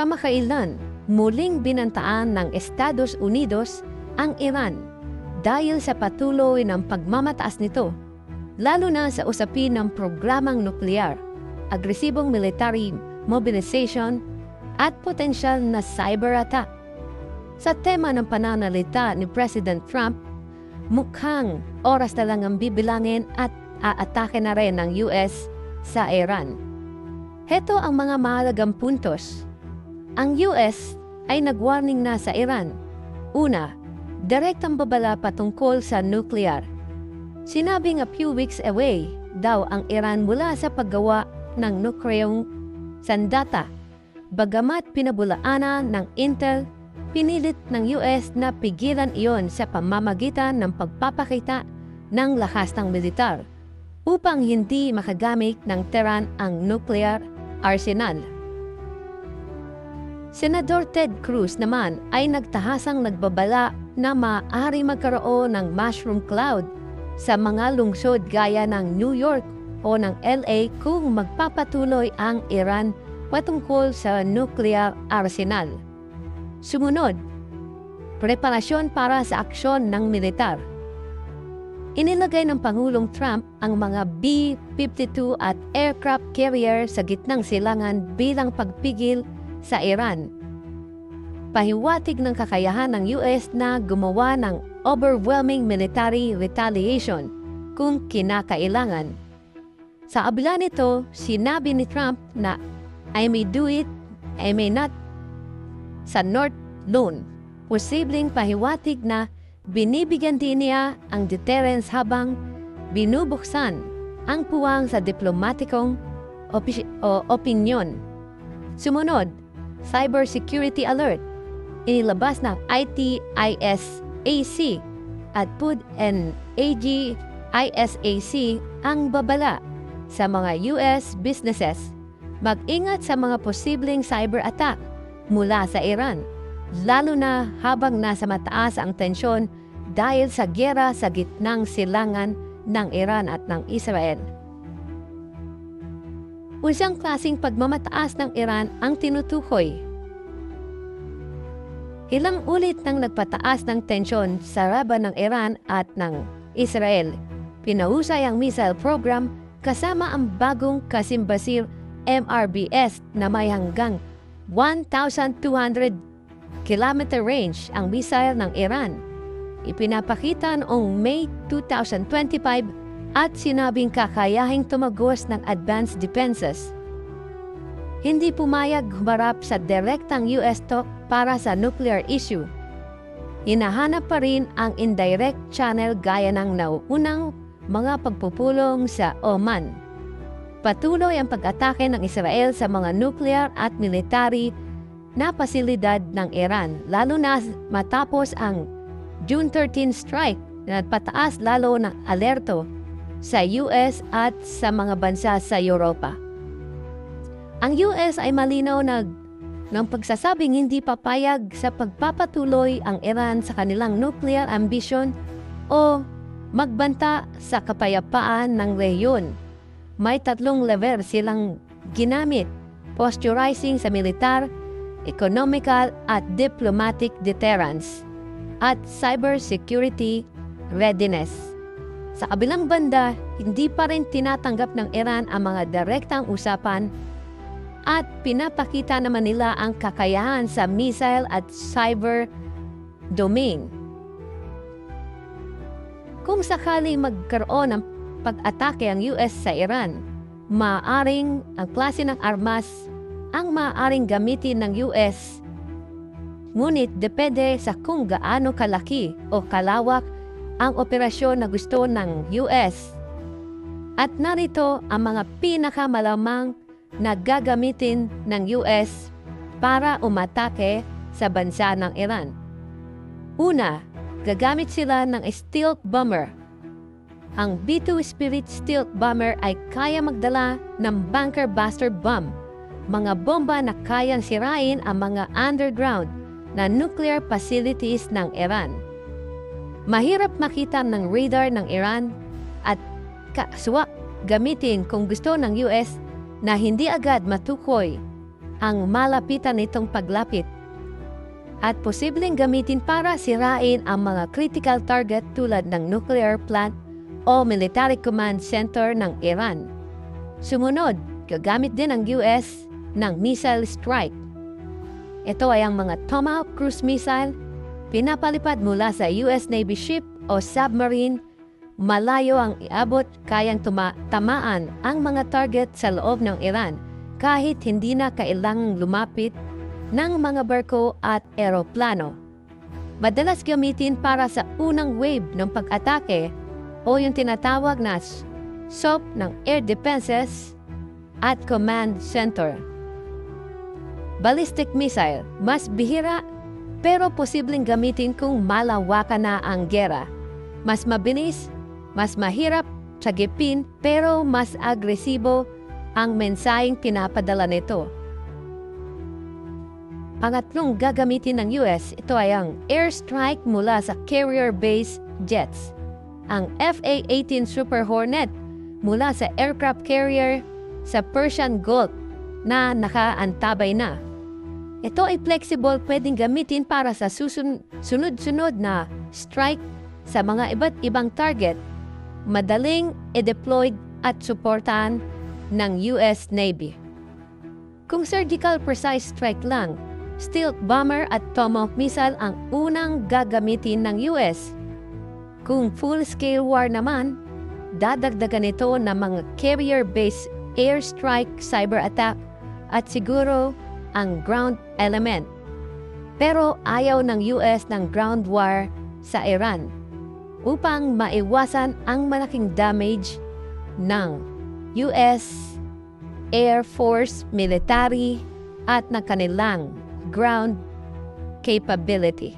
Kamakailan, muling binantaan ng Estados Unidos ang Iran dahil sa patuloy ng pagmamataas nito, lalo na sa usapin ng programang nuklear, agresibong military mobilization at potensyal na cyber attack. Sa tema ng pananalita ni President Trump, mukhang oras na lang ang bibilangin at aatake na rin ng US sa Iran. Heto ang mga mahalagang puntos. Ang US ay nag-warning na sa Iran. Una, direktang babala patungkol sa nuclear. Sinabing a few weeks away daw ang Iran mula sa paggawa ng nuklearong sandata. Bagamat pinabulaanan ng Intel, pinilit ng US na pigilan iyon sa pamamagitan ng pagpapakita ng lakas ng militar upang hindi makagamit ng Tehran ang nuclear arsenal. Senador Ted Cruz naman ay nagtahasang nagbabala na maaari magkaroon ng mushroom cloud sa mga lungsod gaya ng New York o ng LA kung magpapatuloy ang Iran patungkol sa nuclear arsenal. Sumunod, preparasyon para sa aksyon ng militar. Inilagay ng Pangulong Trump ang mga B-52 at aircraft carrier sa gitnang silangan bilang pagpigil sa Iran. Pahiwatig ng kakayahan ng US na gumawa ng overwhelming military retaliation kung kinakailangan. Sa kabila nito, sinabi ni Trump na I may do it, I may not sa North Lone. Posibleng pahiwatig na binibigyan din niya ang deterrence habang binubuksan ang puwang sa diplomatikong opinyon. Sumunod, cybersecurity alert. Inilabas ng ITISAC at Food and AGISAC ang babala sa mga US businesses. Mag-ingat sa mga posibleng cyber attack mula sa Iran, lalo na habang nasa mataas ang tensyon dahil sa gyera sa gitnang silangan ng Iran at ng Israel. Isang klaseng pagmamataas ng Iran ang tinutukoy. Ilang ulit nang nagpataas ng tensyon sa laban ng Iran at ng Israel. Pinahusay ang missile program kasama ang bagong Qasim Basir MRBS na may hanggang 1,200 kilometer range ang missile ng Iran. Ipinapakita noong May 2025 at sinabing kakayahing tumagos ng advanced defenses. Hindi pumayag humarap sa direktang US talk para sa nuclear issue. Hinahanap pa rin ang indirect channel gaya ng nauunang mga pagpupulong sa Oman. Patuloy ang pag-atake ng Israel sa mga nuclear at military na pasilidad ng Iran, lalo na matapos ang June 13 strike na pataas lalo ng alerto sa US at sa mga bansa sa Europa. Ang US ay malinaw ng pagsasabing hindi papayag sa pagpapatuloy ang Iran sa kanilang nuclear ambition o magbanta sa kapayapaan ng rehiyon. May tatlong lever silang ginamit: posturizing sa militar, economical at diplomatic deterrence, at cybersecurity readiness. Sa kabilang banda, hindi pa rin tinatanggap ng Iran ang mga direktang usapan at pinapakita naman nila ang kakayahan sa missile at cyber domain. Kung sakaling magkaroon ng pag-atake ang US sa Iran, maaaring ang klase ng armas ang maaaring gamitin ng US. Ngunit depende sa kung gaano kalaki o kalawak ang operasyon na gusto ng US. At narito ang mga pinakamalamang na gagamitin ng US para umatake sa bansa ng Iran. Una, gagamit sila ng stealth bomber. Ang B-2 Spirit stealth bomber ay kaya magdala ng bunker buster bomb, mga bomba na kayang sirain ang mga underground na nuclear facilities ng Iran. Mahirap makita ng radar ng Iran at kaswa gamitin kung gusto ng US na hindi agad matukoy ang malapitan nitong paglapit at posibleng gamitin para sirain ang mga critical target tulad ng nuclear plant o military command center ng Iran. Sumunod, gagamit din ang US ng missile strike. Ito ay ang mga Tomahawk cruise missile, pinapalipad mula sa US Navy ship o submarine. Malayo ang iabot, kayang tamaan ang mga target sa loob ng Iran kahit hindi na kailangang lumapit ng mga barko at eroplano. Madalas gamitin para sa unang wave ng pag-atake o yung tinatawag na SOP ng Air Defenses at Command Center. Ballistic missile, mas bihira pero posibleng gamitin kung malawakan na ang gera. Mas mabilis, mas mahirap sagipin pero mas agresibo ang mensaheng pinapadala nito. Pangatlong gagamitin ng US, ito ay ang airstrike mula sa carrier-based jets. Ang FA-18 Super Hornet mula sa aircraft carrier sa Persian Gulf na nakaantabay na. Ito ay flexible, pwedeng gamitin para sa sunod-sunod na strike sa mga iba't ibang target, madaling i-deploy at suportahan ng US Navy. Kung surgical precise strike lang, stealth bomber at Tomahawk missile ang unang gagamitin ng US. Kung full-scale war naman, dadagdagan ito ng mga carrier-based airstrike, cyber attack at siguro ang ground element. Pero ayaw ng US ng ground war sa Iran upang maiwasan ang malaking damage ng US Air Force, military at ng kanilang ground capability.